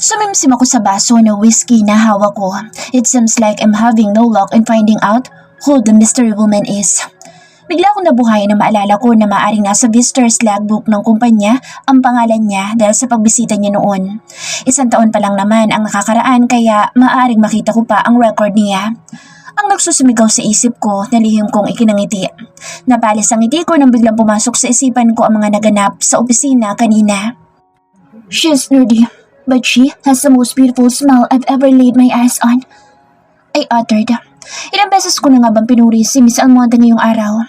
Sumimsim ako sa baso na whiskey na hawak ko. It seems like I'm having no luck in finding out who the mystery woman is. Bigla akong nabuhay na maalala ko na maaaring nasa visitor's logbook ng kumpanya ang pangalan niya dahil sa pagbisita niya noon. 1 taon pa lang naman ang nakakaraan kaya maaaring makita ko pa ang record niya. Ang nagsusumigaw sa isip ko na lihim kong ikinangiti. Napalis ang ngiti ko nang biglang pumasok sa isipan ko ang mga naganap sa opisina kanina. She's nerdy, but she has the most beautiful smile I've ever laid my eyes on. I uttered. Ilang beses ko na nga bang pinuri si Miss Almonte ngayong araw.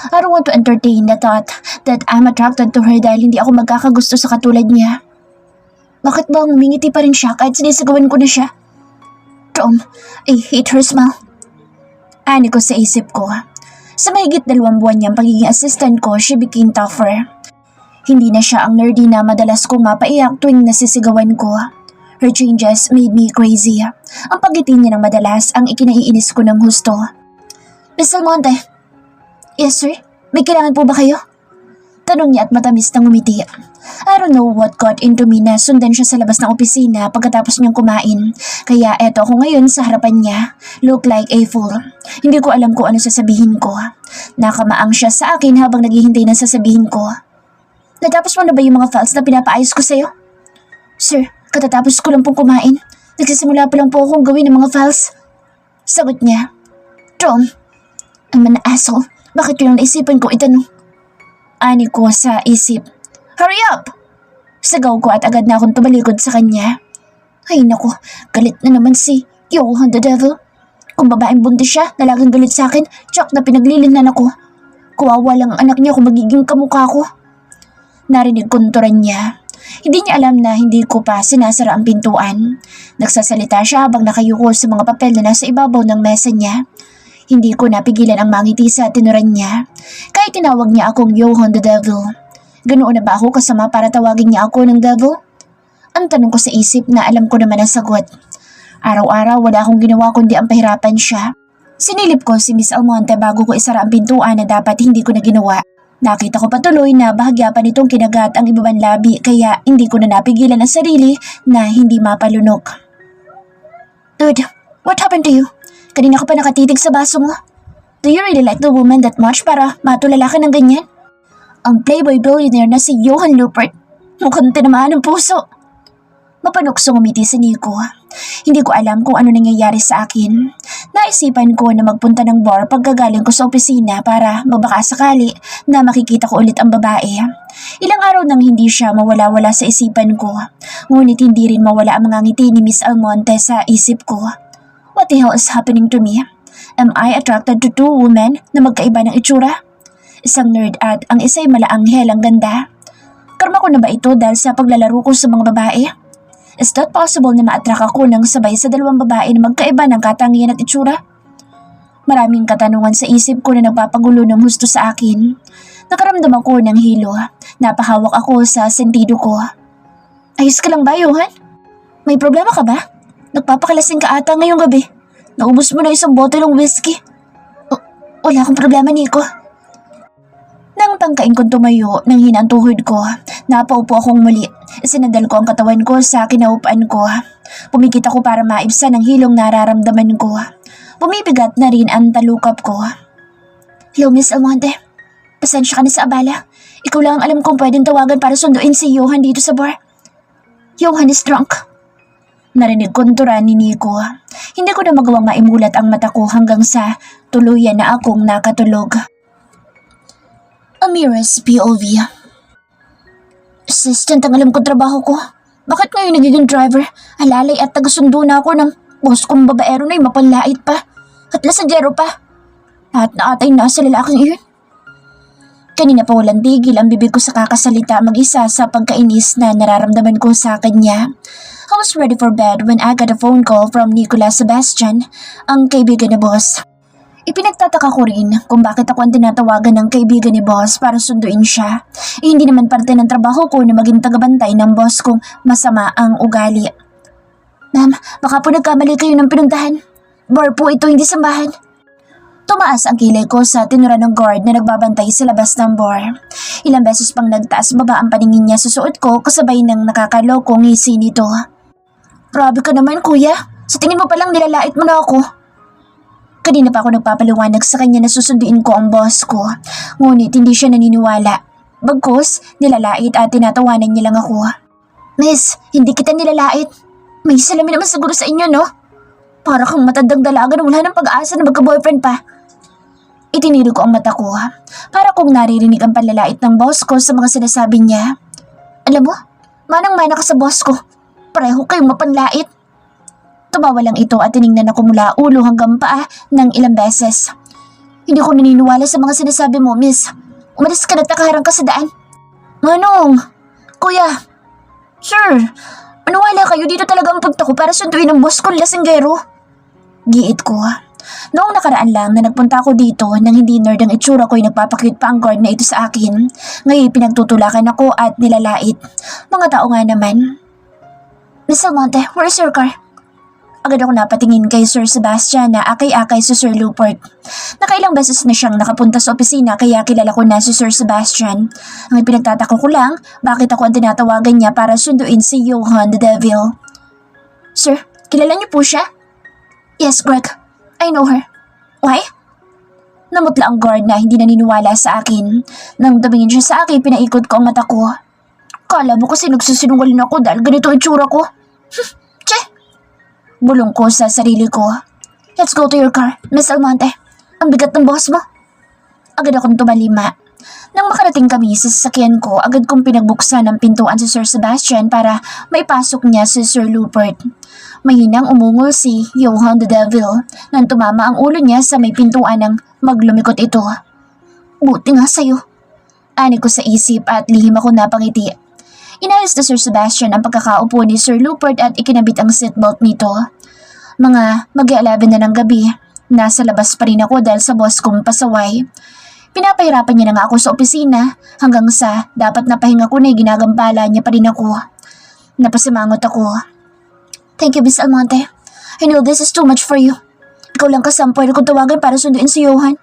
I don't want to entertain the thought that I'm attracted to her dahil hindi ako magkakagusto sa katulad niya. Bakit ba ngumingiti pa rin siya kahit sinisigawan ko na siya? Tom, I hate her smile. Ani ko sa isip ko. Sa mahigit 2 buwan niyang pagiging assistant ko, she became tougher. Hindi na siya ang nerdy na madalas kong mapaiyak tuwing nasisigawan ko. Her changes made me crazy. Ang pagngiti niya ng madalas ang ikinaiinis ko ng husto. Miss Almonte. Yes sir, may kailangan po ba kayo? Tanong niya at matamis na ngumiti. I don't know what got into me na sundan siya sa labas ng opisina pagkatapos niyang kumain. Kaya eto ako ngayon sa harapan niya. Look like a fool. Hindi ko alam kung ano sasabihin ko. Nakamaang siya sa akin habang naghihintay ng sasabihin ko. Natapos mo na ba yung mga files na pinapaayos ko sa'yo? Sir, katatapos ko lang pong kumain. Nagsisimula pa lang po akong gawin ng mga files. Sagot niya. Tom, I'm an asshole. Bakit yun ang naisipan ko itanong? Ani ko sa isip. Hurry up! Sigaw ko at agad na akong tumalikod sa kanya. Ay naku, galit na naman si Johan the Devil. Kung babaeng buntis siya na laging galit sa akin, tsak na pinaglilinan ako. Kawawa lang ang anak niya kung magiging kamukha ko. Narinig kunturan niya. Hindi niya alam na hindi ko pa sinasara ang pintuan. Nagsasalita siya habang nakayuko sa mga papel na nasa ibabaw ng mesa niya. Hindi ko napigilan ang mangiti sa tinuran niya. Kahit tinawag niya akong Johan the Devil. Ganoon na ba ako kasama para tawagin niya ako ng devil? Ang tanong ko sa isip na alam ko naman ang sagot. Araw-araw wala akong ginawa kundi ang pahirapan siya. Sinilip ko si Miss Almonte bago ko isara ang pintuan na dapat hindi ko na ginawa. Nakita ko patuloy na bahagya pa nitong kinagat ang ibabang labi kaya hindi ko na napigilan ang sarili na hindi mapalunok. Dude, what happened to you? Kanina ka pa nakatitig sa baso mo. Do you really like the woman that much para matulala ka ng ganyan? Ang playboy billionaire na si Johan Lupert. Mukhang tinamaan ng puso. Mapanuksong umiti si Nico. Hindi ko alam kung ano nangyayari sa akin. Naisipan ko na magpunta ng bar pagkagaling ko sa opisina para magbakasakali na makikita ko ulit ang babae. Ilang araw nang hindi siya mawala-wala sa isipan ko. Ngunit hindi rin mawala ang mga ngiti ni Miss Almonte sa isip ko. What the hell is happening to me? Am I attracted to 2 women na magkaiba ng itsura? Isang nerd at ang isa'y malaanghel ang ganda. Karma ko na ba ito dahil sa paglalaro ko sa mga babae? Is that possible na ma-attract ako ng sabay sa 2 babae na magkaiba ng katangian at itsura? Maraming katanungan sa isip ko na nagpapagulo ng husto sa akin. Nakaramdam ako ng hilo. Napahawak ako sa sentido ko. Ayos ka lang ba, Johan? May problema ka ba? Nagpapakalasing ka ata ngayong gabi. Naubos mo na isang bottle ng whiskey. Wala akong problema, Nico. Nang tangkain kong tumayo nang hinang tuhod ko, napaupo akong muli. Sinandal ko ang katawan ko sa kinaupan ko. Pumikit ako para maibsan ang hilong nararamdaman ko. Bumibigat na rin ang talukap ko. Hello, Miss Almonte. Pasensya ka na sa abala. Ikaw lang ang alam kong pwedeng tawagan para sunduin si Johan dito sa bar. Johan is drunk. Narinig konturan ni Nico. Hindi ko na magawang maimulat ang mata ko hanggang sa tuluyan na akong nakatulog. Amira's POV. Assistant ang alam kong trabaho ko. Bakit ngayon nagiging driver? Alalay at tagasundo na ako ng boss kong babaero na yung mapanlait pa. At lasagyero pa. Lahat na atay nasa lalaking iyon. Kanina pa walang tigil ang bibig ko sa kakasalita mag-isa sa pagkainis na nararamdaman ko sa kanya. I was ready for bed when I got a phone call from Nicolas Sebastian, ang kaibigan ni boss. Ipinagtataka ko rin kung bakit ako ang tinatawagan ng kaibigan ni boss para sunduin siya. Hindi naman parte ng trabaho ko na maging tagabantay ng boss kung masama ang ugali. Ma'am, baka po nagkamali kayo ng pinuntahan. Bar po ito, hindi sambahan. Tumaas ang kilay ko sa tinura ng guard na nagbabantay sa labas ng bar. Ilang beses pang nagtaas baba ang paningin niya sa suot ko kasabay ng nakakalokong ngisi nito. Grabe ka naman kuya. Sa tingin mo palang nilalait mo na ako. Kanina pa ako nagpapaliwanag sa kanya na susunduin ko ang boss ko. Ngunit hindi siya naniniwala. Bagkus, nilalait at tinatawanan niya lang ako. Miss, hindi kita nilalait. May salamin naman siguro sa inyo, no? Para kang matandang dalaga na wala ng pag-asa na magka-boyfriend pa. Itiniro ko ang mata ko para kung naririnig ang panlalait ng boss ko sa mga sinasabi niya. Alam mo, manang-mana ka sa boss ko. Pareho kayong mapanlait. Tumawa lang ito at tiningnan ako mula ulo hanggang paa ng ilang beses. Hindi ko naniniwala sa mga sinasabi mo, miss. Umalis ka na at nakaharang ka sa daan. Manong! Kuya! Sir! Maniwala kayo dito talaga ang punta ko para sunduin ang boss ko lasinggero. Giit ko. Noong nakaraan lang na nagpunta ako dito nang hindi nerd ang itsura ko'y nagpapakyut pa ang guard na ito sa akin. Ngayon pinagtutulakan ako at nilalait. Mga tao nga naman. Miss Almonte, where's your car? Agad ako napatingin kay Sir Sebastian na akay-akay si Sir Rupert. Nakailang beses na siyang nakapunta sa opisina kaya kilala ko na si Sir Sebastian. Ang pinagtataka ko lang, bakit ako ang tinatawagan niya para sunduin si Johan the Devil. Sir, kilala niyo po siya? Yes, Greg. I know her. Why? Namutla ang guard na hindi naniniwala sa akin. Nang tumingin siya sa akin, pinaikot ko ang mata ko. Kala mo kasi nagsisinungaling ako dahil ganito ang itsura ko. Che! Bulong ko sa sarili ko. Let's go to your car, Miss Almonte. Ang bigat ng boss mo. Agad akong tumalima. Nang makarating kami sa sasakyan ko, agad kong pinagbuksan ang pintuan si Sir Sebastian para maipasok niya si Sir Rupert. Mahinang umungol si Johan the Devil nang tumama ang ulo niya sa may pintuan ng maglumikot ito. Buti nga sa'yo. Ani ko sa isip at lihim ako napangiti. Inayos na Sir Sebastian ang pagkakaupo ni Sir Rupert at ikinabit ang seatbelt nito. Mga mag-11 na ng gabi, nasa labas pa rin ako dahil sa boss kong pasaway. Pinapahirapan niya na nga ako sa opisina hanggang sa dapat napahinga ko na ginagambala niya pa rin ako. Napasimangot ako. Thank you, Miss Almonte. I know this is too much for you. Ikaw lang kasi ang pwede kong tawagan para sunduin si Johan.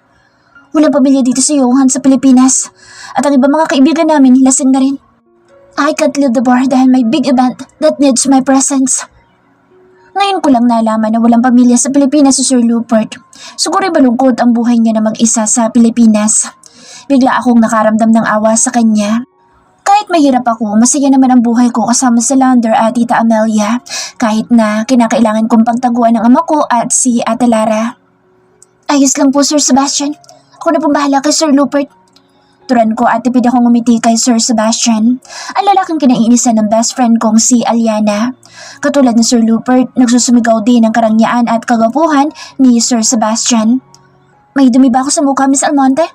Walang pamilya dito si Johan sa Pilipinas. At ang ibang mga kaibigan namin lasing na rin. I can't leave the bar dahil may big event that needs my presence. Ngayon ko lang nalaman na walang pamilya sa Pilipinas si Sir Rupert. Siguro malungkot ang buhay niya na mag-isa sa Pilipinas. Bigla akong nakaramdam ng awa sa kanya. Kahit mahirap ako, masaya naman ang buhay ko kasama si Lander at Tita Amelia. Kahit na kinakailangan kong pagtaguan ng ama ko at si Ate Lara. Ayos lang po, Sir Sebastian. Ako na pong bahala kay Sir Rupert. Turan ko at tipid akong umiti kay Sir Sebastian. Ang lalaking kinaiinisan ng best friend kong si Aliana. Katulad ni Sir Rupert, nagsusumigaw din ang karangyaan at kagapuhan ni Sir Sebastian. May dumi ba ako sa mukha, Miss Almonte?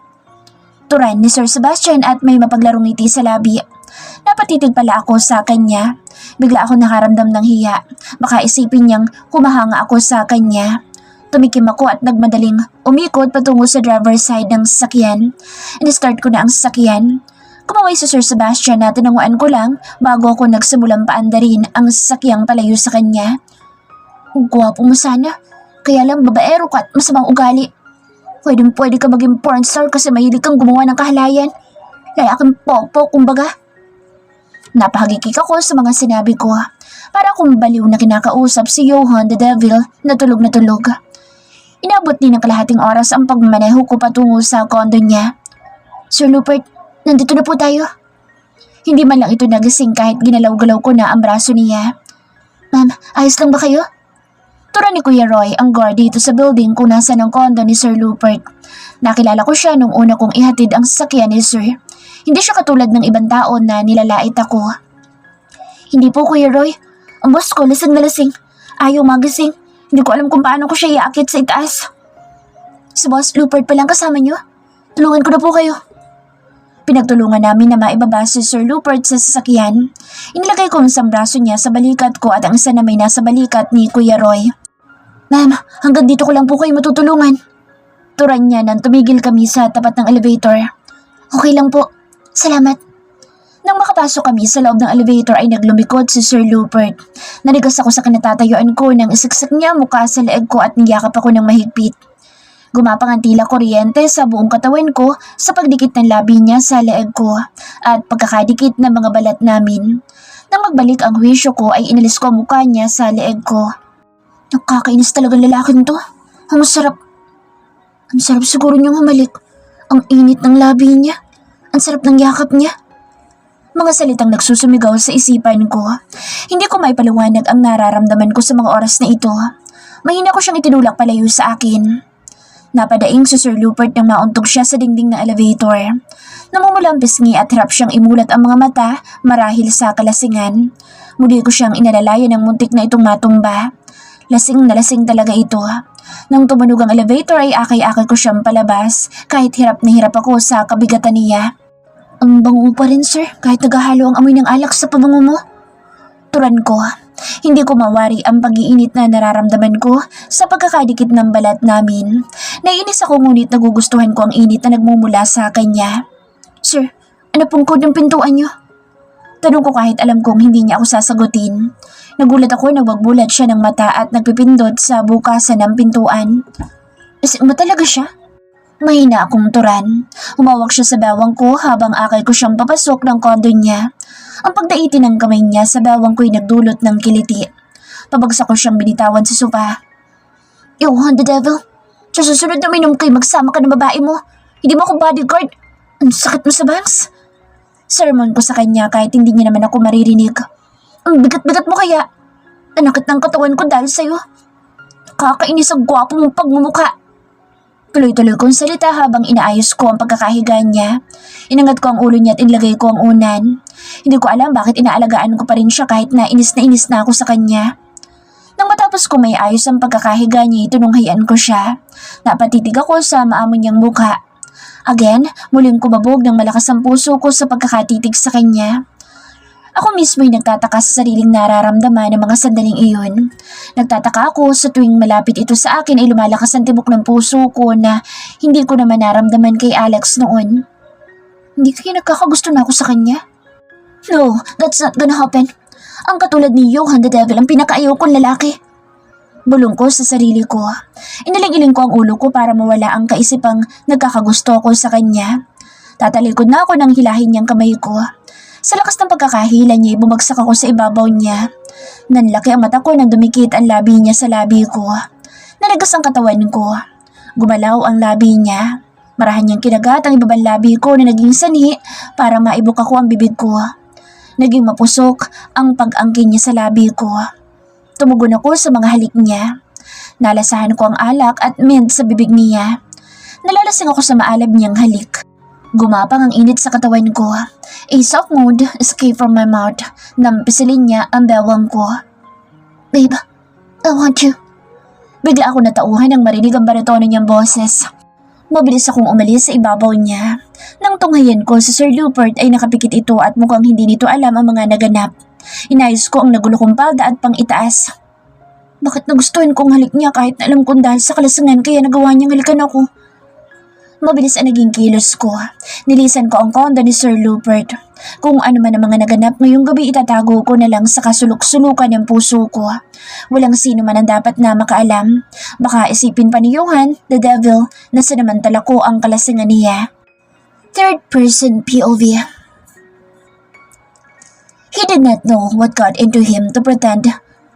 Turan ni Sir Sebastian at may mapaglarong ngiti sa labi. Napatitig pala ako sa kanya. Bigla ako nakaramdam ng hiya. Baka isipin niyang humahanga ako sa kanya. Tumikim ako at nagmadaling umikot patungo sa driver's side ng sasakyan. In-start ko na ang sasakyan. Kumaway si Sir Sebastian na tinanguan ko lang bago ako nagsimulang paandarin ang sasakyang palayo sa kanya. Gwapo mo sana, kaya lang babaero ka at masamang ugali. Pwede ka maging porn star kasi mahilig kang gumawa ng kahalayan. Lalaking popo kumbaga. Napahagikik ako sa mga sinabi ko. Para akong baliw na kinakausap si Johan the Devil na tulog na tulog. Inabot din ng kalahating oras ang pagmaneho ko patungo sa kondo niya. Sir Rupert, nandito na po tayo. Hindi man lang ito nagising kahit ginalaw-galaw ko na ang braso niya. Ma'am, ayos lang ba kayo? Tura ni Kuya Roy ang guard dito sa building kung nasa ng kondo ni Sir Rupert. Nakilala ko siya nung una kong ihatid ang sasakyan ni Sir. Hindi siya katulad ng ibang tao na nilalait ako. Hindi po, Kuya Roy. Ang boss ko lasing na lasing. Ayaw magising. Hindi ko alam kung paano ko siya iakit sa itaas. Si Boss Rupert pa lang kasama niyo. Tulungan ko na po kayo. Pinagtulungan namin na maibaba si Sir Rupert sa sasakyan. Inilagay ko ang isang braso niya sa balikat ko at ang isa na may nasa balikat ni Kuya Roy. Ma'am, hanggang dito ko lang po kayo matutulungan. Turan niya nang tumigil kami sa tapat ng elevator. Okay lang po. Salamat. Nang makapasok kami sa loob ng elevator ay naglumikod si Sir Rupert. Nanigas ako sa kinatatayuan ko nang isiksak niya mukha sa leeg ko at niyakap ako ng mahigpit. Gumapang ang tila kuryente sa buong katawan ko sa pagdikit ng labi niya sa leeg ko at pagkakadikit ng mga balat namin. Nang magbalik ang wisyo ko ay inalis ko ang mukha niya sa leeg ko. Nakakainis talagang lalaking to. Ang sarap. Ang sarap siguro niyang humalik. Ang init ng labi niya. Ang sarap ng yakap niya. Mga salitang nagsusumigaw sa isipan ko. Hindi ko maipaliwanag ang nararamdaman ko sa mga oras na ito. Mahina ko siyang itinulak palayo sa akin. Napadaing si Sir Rupert nang mauntog siya sa dingding ng elevator. Namumula ang pisngi at hirap siyang imulat ang mga mata marahil sa kalasingan. Muli ko siyang inalalayan ng muntik na itong matumba. Lasing na lasing talaga ito. Nang tumunog ang elevator ay akay-akay ko siyang palabas kahit hirap na hirap ako sa kabigatan niya. Ang bango pa rin, sir, kahit naghahalo ang amoy ng alak sa pabango mo. Turan ko. Hindi ko mawari ang pag-iinit na nararamdaman ko sa pagkakadikit ng balat namin. Naiinis ako ngunit nagugustuhan ko ang init na nagmumula sa kanya. Sir, ano pong code ng pintuan niyo? Tanong ko kahit alam kong hindi niya ako sasagutin. Nagulat ako na wagbulat siya ng mata at nagpipindot sa bukasan ng pintuan. Lasing ba talaga siya? Mahina akong turan. Humawak siya sa bawang ko habang akay ko siyang papasok ng kondo niya. Ang pagdaiti ng kamay niya sa bawang ko'y nagdulot ng kiliti. Pabagsak ko siyang binitawan sa sopa. Johan the devil! Sa susunod na minom kayo magsama ka ng babae mo. Hindi mo ako bodyguard. Ang sakit mo sa bangs. Sermon ko sa kanya kahit hindi niya naman ako maririnig. Ang bigat-bigat mo kaya. Anakit ng katawan ko dahil sa'yo. Nakakainis ang gwapo mong pagmumukha. Tuloy-tuloy kong salita habang inaayos ko ang pagkakahiga niya. Inangat ko ang ulo niya at inilagay ko ang unan. Hindi ko alam bakit inaalagaan ko pa rin siya kahit na inis na ako sa kanya. Nang matapos ko may ayos ang pagkakahiga niya, itununghayan ko siya. Napatitig ako sa maamo niyang mukha. Again, muling kumabog ng malakas ang puso ko sa pagkakatitig sa kanya. Ako mismo'y nagtataka sa sariling nararamdaman ng mga sandaling iyon. Nagtataka ako sa tuwing malapit ito sa akin ay lumalakas ang tibok ng puso ko na hindi ko naman naramdaman kay Alex noon. Hindi kaya nagkakagusto na ako sa kanya? No, that's not gonna happen. Ang katulad ni Johan the Devil ang pinakaayaw kong lalaki. Bulong ko sa sarili ko. Inaling-iling ko ang ulo ko para mawala ang kaisipang nagkakagusto ko sa kanya. Tatalikod na ako nang hilahin niyang kamay ko. Sa lakas ng pagkakahila niya, bumagsak ako sa ibabaw niya. Nanlaki ang mata ko nang dumikit ang labi niya sa labi ko. Nalagas ang katawan ko. Gumalaw ang labi niya. Marahan niyang kinagat ang ibabang labi ko na naging sanhi para maibok ako ang bibig ko. Naging mapusok ang pag-angkin niya sa labi ko. Tumugon ako sa mga halik niya. Nalasahan ko ang alak at mint sa bibig niya. Nalalasing ako sa maalab niyang halik. Gumapang ang init sa katawan ko. A soft mood escaped from my mouth. Nampisilin niya ang bewang ko. Babe, I want you. Bigla ako natauhan nang marinig ang baritono niyang boses. Mabilis akong umalis sa ibabaw niya. Nang tunghayan ko si Sir Rupert ay nakapikit ito at mukhang hindi nito alam ang mga naganap. Inayos ko ang nagulo kong palda at pang-itaas. Bakit nagustuhan kong halik niya kahit na alam kong dahil sa kalasangan kaya nagawa niyang halikan ako? Mabilis ang naging kilos ko. Nilisan ko ang kondo ni Sir Rupert. Kung ano man ang mga naganap ngayong gabi itatago ko na lang sa kasulok-sulukan ng puso ko. Walang sino man ang dapat na makaalam. Baka isipin pa ni Johan, the devil, na sinamantala ko ang kalasingan niya. Third person POV. He did not know what got into him to pretend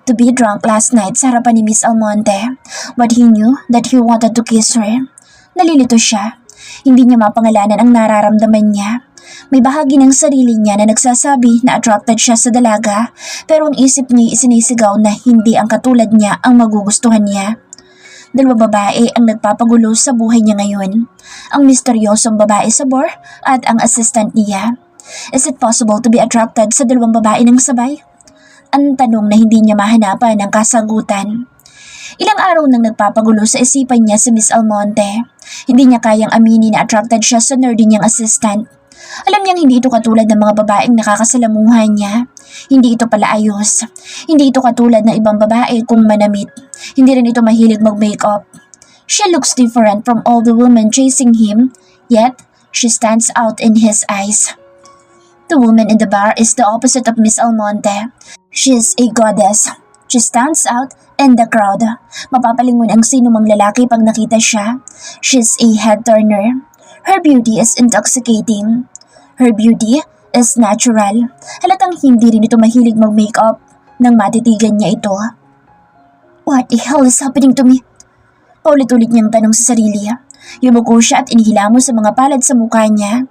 to be drunk last night sa harapan ni Miss Almonte. But he knew that he wanted to kiss her. Nalilito siya. Hindi niya mapangalanan ang nararamdaman niya. May bahagi ng sarili niya na nagsasabi na attracted siya sa dalaga, pero ang isip niya isinisigaw na hindi ang katulad niya ang magugustuhan niya. Dalawang babae ang nagpapagulo sa buhay niya ngayon. Ang misteryosong babae sa bar at ang assistant niya. Is it possible to be attracted sa dalawang babae ng sabay? Ang tanong na hindi niya mahanapan ng kasagutan. Ilang araw nang nagpapagulo sa isipan niya si Miss Almonte. Hindi niya kayang aminin na attracted siya sa nerdy niyang assistant. Alam niyang hindi ito katulad ng mga babaeng nakakasalamuhan niya. Hindi ito pala ayos. Hindi ito katulad ng ibang babae kung manamit. Hindi rin ito mahilig mag-makeup. She looks different from all the women chasing him, yet she stands out in his eyes. The woman in the bar is the opposite of Miss Almonte. She is a goddess. She stands out in the crowd. Mapapalingon ang sino mang lalaki pag nakita siya. She's a head-turner. Her beauty is intoxicating. Her beauty is natural. Halatang hindi rin ito mahilig mag-makeup nang matitigan niya ito. What the hell is happening to me? Paulit-ulit niyang tanong sa sarili. Yumuko siya at inihilamos sa mga palad sa mukha niya.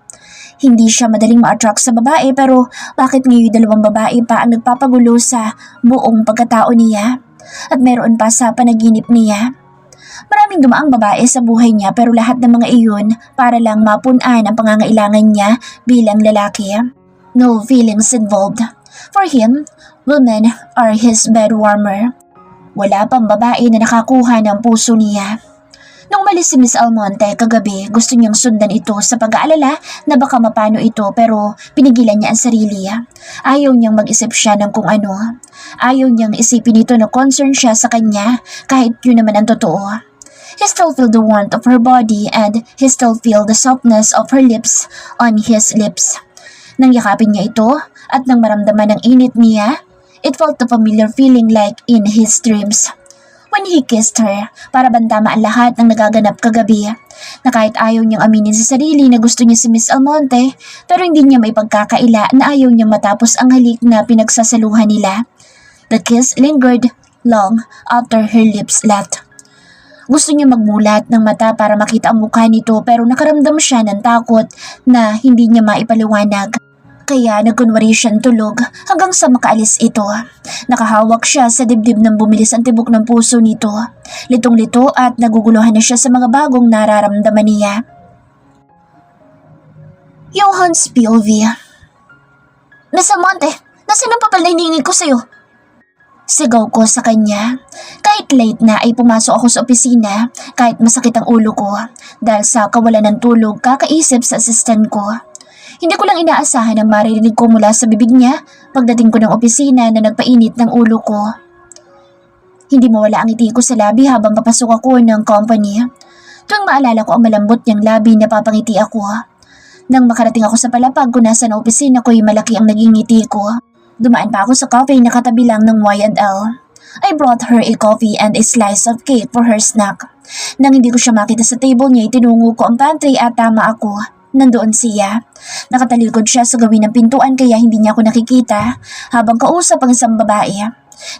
Hindi siya madaling ma-attract sa babae pero bakit ngayon dalawang babae pa ang nagpapagulo sa buong pagkatao niya? At meron pa sa panaginip niya. Maraming dumaang babae sa buhay niya pero lahat ng mga iyon para lang mapunan ang pangangailangan niya bilang lalaki. No feelings involved. For him, women are his bed warmer. Wala pang babae na nakakuha ng puso niya. Nung umalis si Miss Almonte kagabi, gusto niyang sundan ito sa pag-aalala na baka mapano ito pero pinigilan niya ang sarili. Ayaw niyang mag-isip siya ng kung ano. Ayaw niyang isipin ito na concern siya sa kanya kahit yun naman ang totoo. He still feel the warmth of her body and he still feel the softness of her lips on his lips. Nang yakapin niya ito at nang maramdaman ang init niya, it felt the familiar feeling like in his dreams. When he kissed her, para bantama ang lahat ng nagaganap kagabi, na kahit ayaw niyang aminin sa sarili na gusto niya si Miss Almonte, pero hindi niya may pagkakaila na ayaw niyang matapos ang halik na pinagsasaluhan nila. The kiss lingered long after her lips left. Gusto niya magmulat ng mata para makita ang mukha nito pero nakaramdam siya ng takot na hindi niya maipaliwanag. Kaya nagkunwari siyang tulog hanggang sa makaalis ito. Nakahawak siya sa dibdib ng bumilis ang tibok ng puso nito. Litong-lito at naguguluhan na siya sa mga bagong nararamdaman niya. Johan's POV. Miss Almonte, nasaan ang papel na hinihingi ko sa'yo? Sigaw ko sa kanya. Kahit late na ay pumasok ako sa opisina kahit masakit ang ulo ko dahil sa kawalan ng tulog kakaisip sa assistant ko. Hindi ko lang inaasahan ang maririnig ko mula sa bibig niya pagdating ko ng opisina na nagpainit ng ulo ko. Hindi mawala ang ngiti ko sa labi habang papasok ako ng company. Tuwing maalala ko ang malambot niyang labi na papangiti ako. Nang makarating ako sa palapag kung nasa na opisina ko ay malaki ang naging ngiti ko. Dumaan pa ako sa cafe na katabi lang ng Y&L. I brought her a coffee and a slice of cake for her snack. Nang hindi ko siya makita sa table niya, itinungo ko ang pantry at tama ako. Nandoon siya. Nakatalikod siya sa gawin ng pintuan kaya hindi niya ako nakikita habang kausap ang isang babae.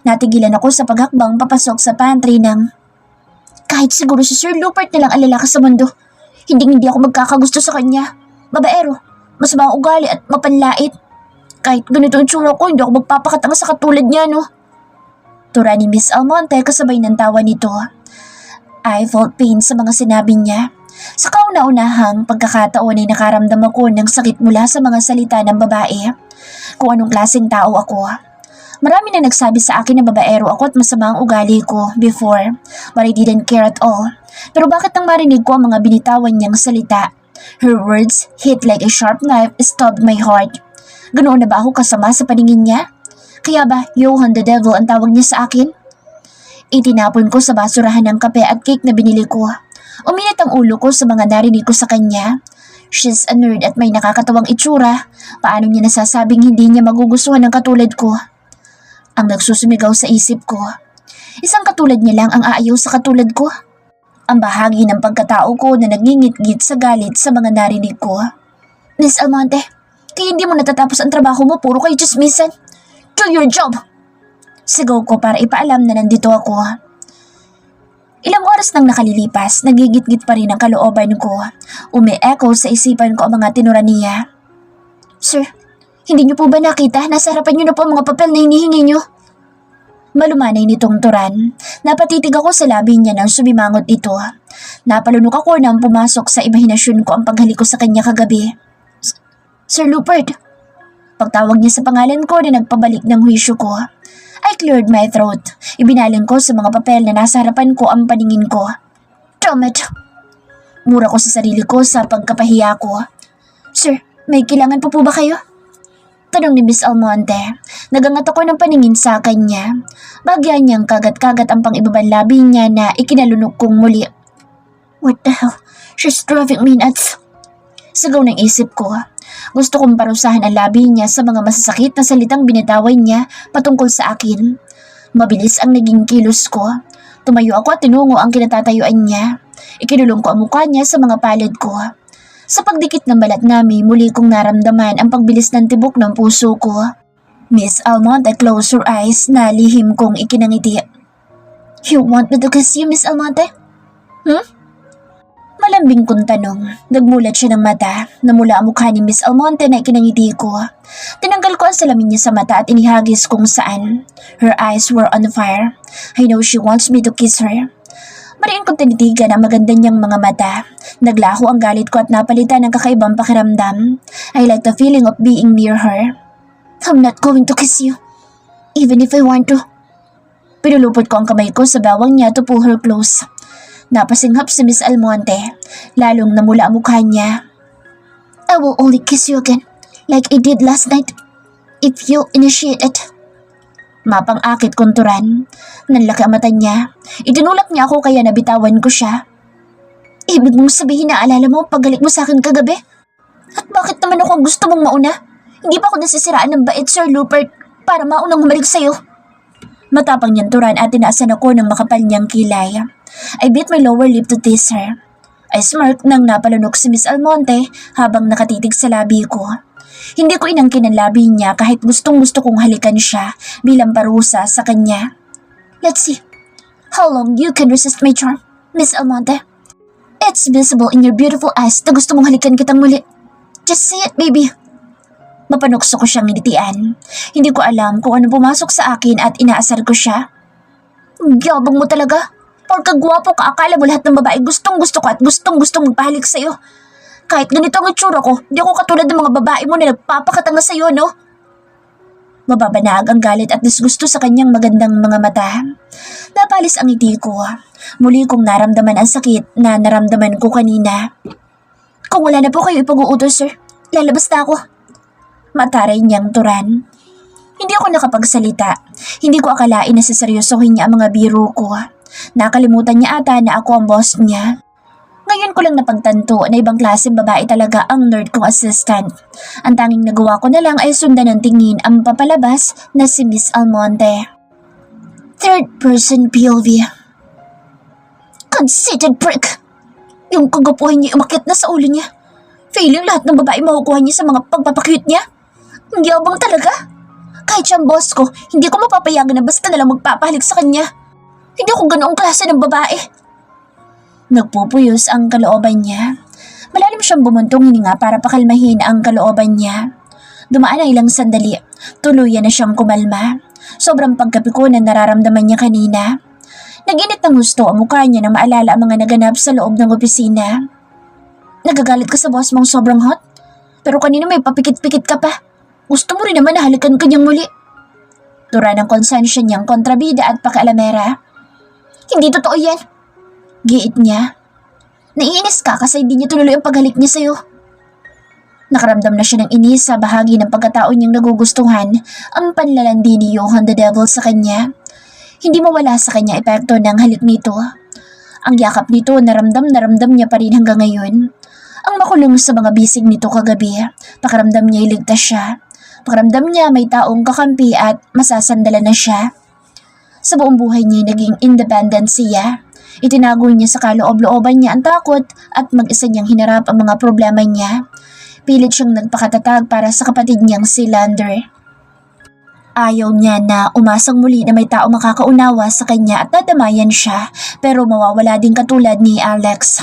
Natigilan ako sa paghakbang papasok sa pantry ng kahit siguro si Sir Rupert na lang ang lalaki sa mundo. Hindi ako magkakagusto sa kanya. Babaero, masama ang ugali at mapanlait. Kahit ganito ang tsura ko, hindi ako magpapakatanga sa katulad niya, no? Tura ni Miss Almonte kasabay ng tawa nito. I felt pain sa mga sinabi niya. Sa kauna-unahang pagkakataon ay nakaramdam ako ng sakit mula sa mga salita ng babae. Kung anong klaseng tao ako. Marami na nagsabi sa akin na babaero ako at masama ang ugali ko before, but I didn't care at all. Pero bakit nang marinig ko ang mga binitawan niyang salita? Her words hit like a sharp knife stabbed my heart. Ganoon na ba ako kasama sa paningin niya? Kaya ba Johan the Devil ang tawag niya sa akin? Itinapon ko sa basurahan ng kape at cake na binili ko. Uminit ang ulo ko sa mga narinig ko sa kanya. She's a nerd at may nakakatawang itsura. Paano niya nasasabing hindi niya magugustuhan ng katulad ko? Ang nagsusumigaw sa isip ko. Isang katulad niya lang ang aayaw sa katulad ko. Ang bahagi ng pagkatao ko na nagngingit-ngit sa galit sa mga narinig ko. Miss Almonte, kaya hindi mo natatapos ang trabaho mo, puro kayo chismisan. Do your job! Sigaw ko para ipaalam na nandito ako. Ilang oras nang nakalilipas, nagigit-git pa rin ang kalooban ko. Umi-echo sa isipan ko ang mga tinura niya. Sir, hindi niyo po ba nakita? Nasa harapan niyo na po ang mga papel na hinihingi niyo. Malumanay nitong turan. Napatitig ako sa labi niya nang sumimangot ito. Napalunok ako nang pumasok sa imahinasyon ko ang paghalik ko sa kanya kagabi. Sir Rupert. Pagtawag niya sa pangalan ko na nagpabalik ng huwisyo ko. I cleared my throat. Ibinaling ko sa mga papel na nasa harapan ko ang paningin ko. Damn it! Mura ko sa sarili ko sa pagkapahiya ko. Sir, may kailangan po ba kayo? Tanong ni Miss Almonte. Nagangat ako ng paningin sa kanya. Bagyan niyang kagat-kagat ang pang-ibabang labi niya na ikinalunok kong muli. What the hell? She's driving me nuts. Sigaw ng isip ko. Gusto kong parusahan ang labi niya sa mga masasakit na salitang binitawan niya patungkol sa akin. Mabilis ang naging kilos ko. Tumayo ako at tinungo ang kinatatayuan niya. Ikinulong ko ang mukha niya sa mga palad ko. Sa pagdikit ng balat namin, muli kong naramdaman ang pagbilis ng tibok ng puso ko. Miss Almonte closed her eyes na lihim kong ikinangiti. You want me to kiss you, Miss Almonte? Malambing kong tanong. Nagmulat siya ng mata. Namula ang mukha ni Miss Almonte na ikinangiti ko. Tinanggal ko ang salamin niya sa mata at inihagis kung saan. Her eyes were on fire. I know she wants me to kiss her. Mariin kong tinitigan ang maganda niyang mga mata. Naglaho ang galit ko at napalitan ng kakaibang pakiramdam. I like the feeling of being near her. I'm not going to kiss you, even if I want to. Pinulupot ko ang kamay ko sa bawang niya to pull her close. Napasinghap si Miss Almonte, lalong namula ang mukha niya. I will only kiss you again, like I did last night, if you initiate it. Mapang-akit kunturan. Nanlaki ang mata niya. Itinulak niya ako kaya nabitawan ko siya. Ibig mong sabihin na alala mo paggalit mo sa akin kagabi? At bakit naman ako ang gusto mong mauna? Hindi pa ako nasisiraan ng bait, Sir Rupert, para maunang humalig sa'yo. Matapang niyang turan at tinaasan ako ng makapal niyang kilay. I bit my lower lip to tease her. I smirked nang napalunok si Miss Almonte habang nakatitig sa labi ko. Hindi ko inangkin ang labi niya kahit gustong-gusto kong halikan siya bilang parusa sa kanya. Let's see. How long you can resist my charm, Miss Almonte? It's visible in your beautiful eyes na gusto mong halikan kitang muli. Just say it, baby. Mapanukso ko siyang nilitian. Hindi ko alam kung ano pumasok sa akin at inaasar ko siya. Gyabang mo talaga. Porka gwapo ka, akala mo lahat ng babae gustong-gusto ko at gustong-gustong magpahalik sa'yo. Kahit ganito ang itsura ko, di ako katulad ng mga babae mo na nagpapakatanga sa'yo, no? Mababanag ang galit at disgusto sa kanyang magandang mga mata. Napalis ang ngiti ko. Muli kong naramdaman ang sakit na naramdaman ko kanina. Kung wala na po kayo ipag-uutos, sir, lalabas na ako. Mataray niyang turan. Hindi ako nakapagsalita. Hindi ko akalain na saseryosohin niya ang mga biro ko. Nakalimutan niya ata na ako ang boss niya. Ngayon ko lang napagtanto na ibang klaseng babae talaga ang nerd kong assistant. Ang tanging nagawa ko na lang ay sundan ng tingin ang papalabas na si Miss Almonte. Third person POV. Conceited prick! Yung kagapuhan niya umakit na sa ulo niya. Feeling lahat ng babae makukuha niya sa mga pagpapakyut niya. Ang yabang talaga. Kahit siyang boss ko, hindi ko mapapayagan na basta nalang magpapahalik sa kanya. Hindi ako ganoong klase ng babae. Nagpupuyos ang kalooban niya. Malalim siyang bumuntong hininga para pakalmahin ang kalooban niya. Dumaan ang ilang sandali. Tuluyan na siyang kumalma. Sobrang pagkapi ko na nararamdaman niya kanina. Nag-init ng gusto ang mukha niya na maalala ang mga naganap sa loob ng opisina. Nagagalit ka sa boss mong sobrang hot? Pero kanina may papikit-pikit ka pa. Gusto mo rin naman na halikan ka niyang muli. Tura ng konsensya niyang kontrabida at pakialamera. Hindi totoo yan. Giit niya. Naiinis ka kasi hindi niya tuloy ang paghalik niya sa'yo. Nakaramdam na siya ng inis sa bahagi ng pagkatao niyang nagugustuhan ang panlalandi ni Johan the Devil sa kanya. Hindi mawala sa kanya epekto ng halik nito. Ang yakap nito naramdam niya pa rin hanggang ngayon. Ang makulong sa mga bisig nito kagabi, pakiramdam niya iligtas siya. Pakiramdam niya may taong kakampi at masasandalan na siya. Sa buong buhay niya naging independent siya. Itinago niya sa kaloob-looban niya ang takot at mag-isa niyang hinarap ang mga problema niya. Pilit siyang nagpakatatag para sa kapatid niyang si Lander. Ayaw niya na umasang muli na may tao makakaunawa sa kanya at dadamayan siya, pero mawawala din katulad ni Alex.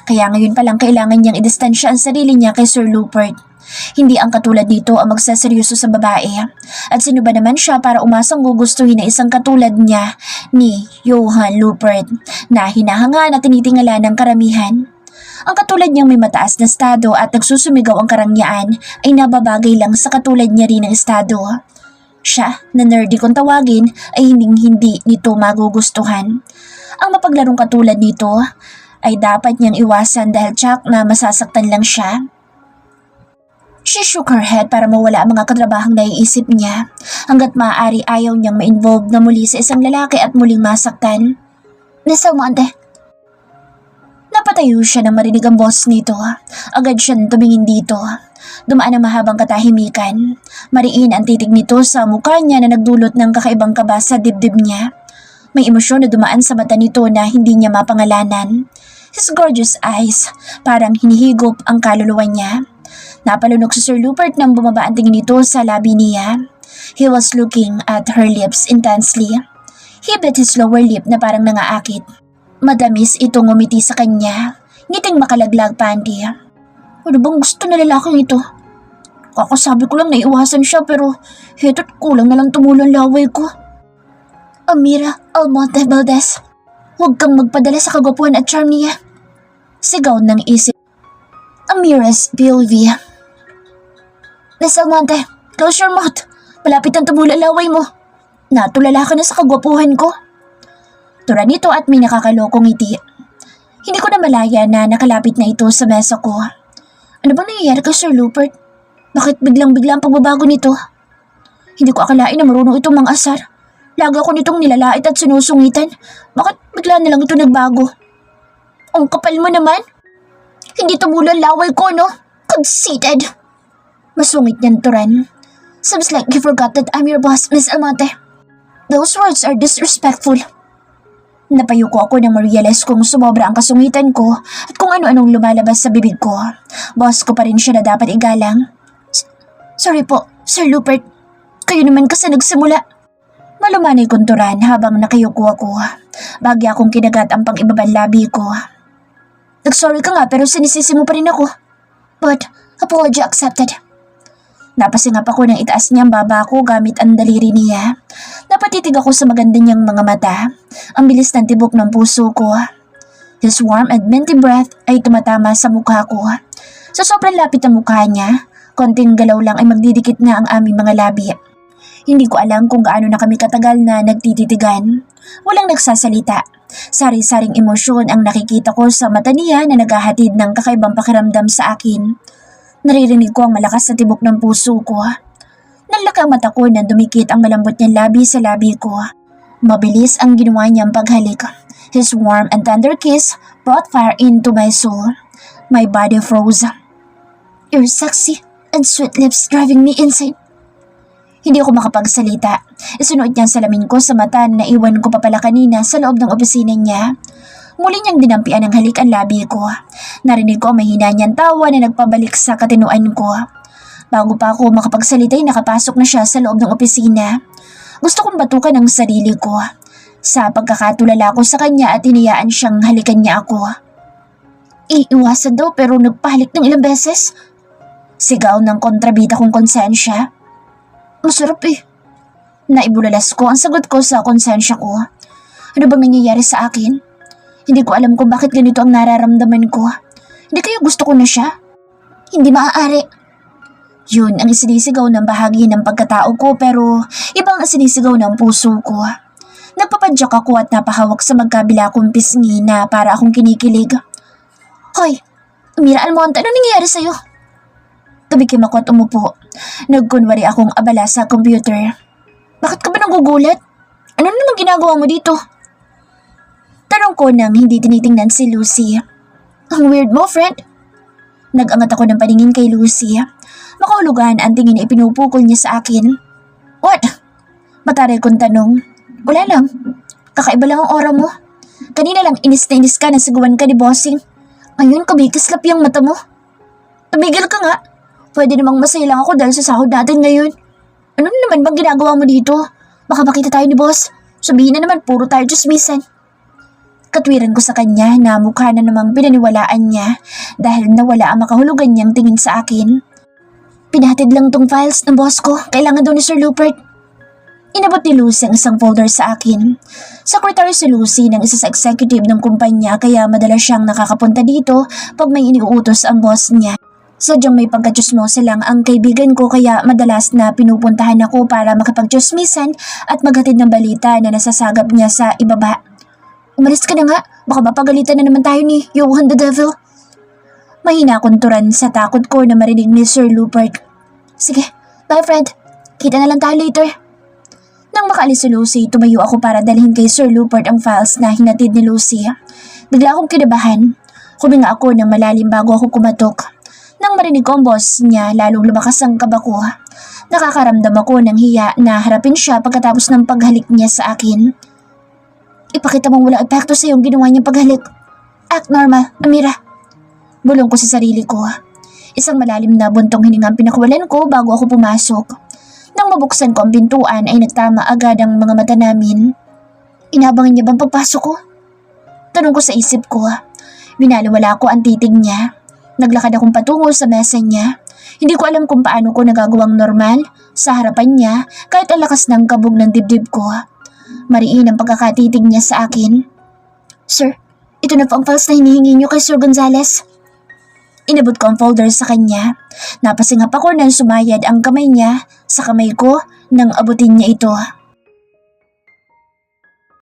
Kaya ngayon pa lang kailangan niyang idistansya ang sarili niya kay Sir Rupert. Hindi ang katulad nito ang magsaseryoso sa babae. At sino ba naman siya para umasang gugustuhin na isang katulad niya ni Johan Rupert na hinahanga na tinitingala ng karamihan. Ang katulad niyang may mataas na estado at nagsusumigaw ang karangyaan ay nababagay lang sa katulad niya rin ng estado. Siya, na nerdy kung tawagin, ay hindi nito magugustuhan. Ang mapaglarong katulad nito ay dapat niyang iwasan dahil tsak na masasaktan lang siya. She shook her head para mawala ang mga katrabahang naiisip niya. Hanggat maaari ayaw niyang ma-involve na muli sa isang lalaki at muling masaktan. Miss Almonte. Napatayo siya nang marinig ang boss nito. Agad siyang tumingin dito. Dumaan ang mahabang katahimikan. Mariin ang titig nito sa mukha niya na nagdulot ng kakaibang kaba sa dibdib niya. May emosyon na dumaan sa mata nito na hindi niya mapangalanan. His gorgeous eyes, parang hinihigop ang kaluluwa niya. Napalunok si Sir Rupert nang bumaba ang tingin nito sa labi niya. He was looking at her lips intensely. He bit his lower lip na parang nangaakit. Madamis itong ngumiti sa kanya, ngiting makalaglag panty. Ano bang gusto na lalaking ito? Kakasabi ko lang na iwasan siya pero heto't kulang na lang tumulang laway ko. Amira Almonte Valdez, huwag kang magpadala sa kagwapuhan at charm niya. Sigaw ng isip. Amira's POV. Miss Almonte, close your mouth. Malapit ang tumula laway mo. Natulala ka na sa kagwapuhan ko. Tura nito at may nakakalokong ngiti. Hindi ko na malaya na nakalapit na ito sa mesa ko. Ano bang nangyayari kay Sir Rupert? Bakit biglang-bigla ang pagbabago nito? Hindi ko akalain na marunong itong mang-asar. Lagi ako nitong nilalait at sinusungitan. Bakit bigla na lang ito nagbago? Ang kapal mo naman. Hindi tumula laway ko, no? Conceited. Masungit niyan, Turan. Seems like you forgot that I'm your boss, Miss Almonte. Those words are disrespectful. Napayuko ako nang ma-realize kung sumobra ang kasungitan ko at kung ano-anong lumalabas sa bibig ko. Boss ko pa rin siya na dapat igalang. Sorry po, Sir Rupert. Kayo naman kasi nagsimula. Malumanay kong Turan habang nakayuko ako. Bagya akong kinagat ang pang-ibabang labi ko. Nag-sorry ka nga pero sinisisi mo pa rin ako. But, apology accepted. Napasingap ako nang itaas niyang baba ko gamit ang daliri niya. Napatitig ako sa maganda niyang mga mata. Ang bilis ng tibok ng puso ko. His warm and minty breath ay tumatama sa mukha ko. Sa sobrang lapit ng mukha niya, konting galaw lang ay magdidikit na ang aming mga labi. Hindi ko alam kung gaano na kami katagal na nagtititigan. Walang nagsasalita. Sari-saring emosyon ang nakikita ko sa mata niya na naghahatid ng kakaibang pakiramdam sa akin. Naririnig ko ang malakas na tibok ng puso ko. Nalaki ang mata ko nang dumikit ang malambot niyang labi sa labi ko. Mabilis ang ginawa niyang paghalik. His warm and tender kiss brought fire into my soul. My body froze. Your sexy and sweet lips driving me insane. Hindi ako makapagsalita. Isunuot niya ang salamin ko sa mata na naiwan ko pa pala kanina sa loob ng opisina niya. Muli niyang dinampian ang halik ang labi ko. Narinig ko ang mahina niyang tawa na nagpabalik sa katinuan ko. Bago pa ako makapagsalita ay nakapasok na siya sa loob ng opisina. Gusto kong batukan ang sarili ko. Sa pagkakatulala ko sa kanya at hinayaan siyang halikan niya ako. Iiwasan daw pero nagpahalik ng ilang beses. Sigaw ng kontrabida kong konsensya. Masarap eh. Naibulalas ko ang sagot ko sa konsensya ko. Ano bang nangyayari sa akin? Hindi ko alam kung bakit ganito ang nararamdaman ko. Hindi kaya gusto ko na siya? Hindi maaari. Yun ang isinisigaw ng bahagi ng pagkatao ko pero ibang isinisigaw ng puso ko. Nagpapadyak ako at napahawak sa magkabila kong pisngi na para akong kinikilig. Hoy, Amira Almonte, ano nangyayari sa'yo? Tumikim ako at umupo. Nagkunwari akong abala sa computer. Bakit ka ba nagugulat? Ano naman ginagawa mo dito? Tanong ko nang hindi tinitingnan si Lucy. Ang weird mo, friend. Nag-angat ako ng paningin kay Lucy. Makahulugan ang tingin na ipinupukol niya sa akin. What? Mataray kong tanong. Wala lang. Kakaiba lang ang aura mo. Kanina lang inis na inis ka nang siguan ka ni Bossing. Ngayon kumikislap yung mata mo. Tumigil ka nga. Pwede namang masaya lang ako dahil sa sahod natin ngayon. Ano naman bang ginagawa mo dito? Baka makita tayo ni boss. Sabihin na naman puro tayo chismisan. Katwiran ko sa kanya na mukha na namang pinaniwalaan niya dahil nawala ang makahulugan niyang tingin sa akin. Pinahatid lang tong files ng boss ko. Kailangan daw ni Sir Rupert. Inabot ni Lucy ang isang folder sa akin. Secretary si Lucy ng isa sa executive ng kumpanya kaya madalas siyang nakakapunta dito pag may iniuutos ang boss niya. Sadyang may pagkatsismosa lang ang kaibigan ko kaya madalas na pinupuntahan ako para makapagtsismisan at maghatid ng balita na nasasagap niya sa ibaba. Umalis ka na nga, baka mapagalitan na naman tayo ni Johan the Devil. Mahina akong turan sa takot ko na marinig ni Sir Rupert. Sige, bye friend. Kita na lang tayo later. Nang makaalis si Lucy, tumayo ako para dalhin kay Sir Rupert ang files na hinatid ni Lucy. Bigla akong kinabahan. Huminga ako ng malalim bago ako kumatok. Nang marinig ko ang boss niya, lalong lumakas ang kaba ko. Nakakaramdam ako ng hiya na harapin siya pagkatapos ng paghalik niya sa akin. Ipakita mong walang epekto sa iyong ginawa niyang paghalik. Act normal, Amira. Bulong ko sa sarili ko. Isang malalim na buntong hininga ang pinakawalan ko bago ako pumasok. Nang mabuksan ko ang pintuan ay nagtama agad ang mga mata namin. Inabangan niya bang pagpasok ko? Tanong ko sa isip ko. Binaliwala ko ang titig niya. Naglakad akong patungo sa mesa niya. Hindi ko alam kung paano ko nagagawang normal sa harapan niya kahit ang lakas ng kabog ng dibdib ko. Mariin ang pagkakatitig niya sa akin. Sir, ito na po ang files na hinihingi niyo kay Sir Gonzales. Inabot ko ang folder sa kanya. Napasingap ako nang sumayad ang kamay niya sa kamay ko nang abutin niya ito.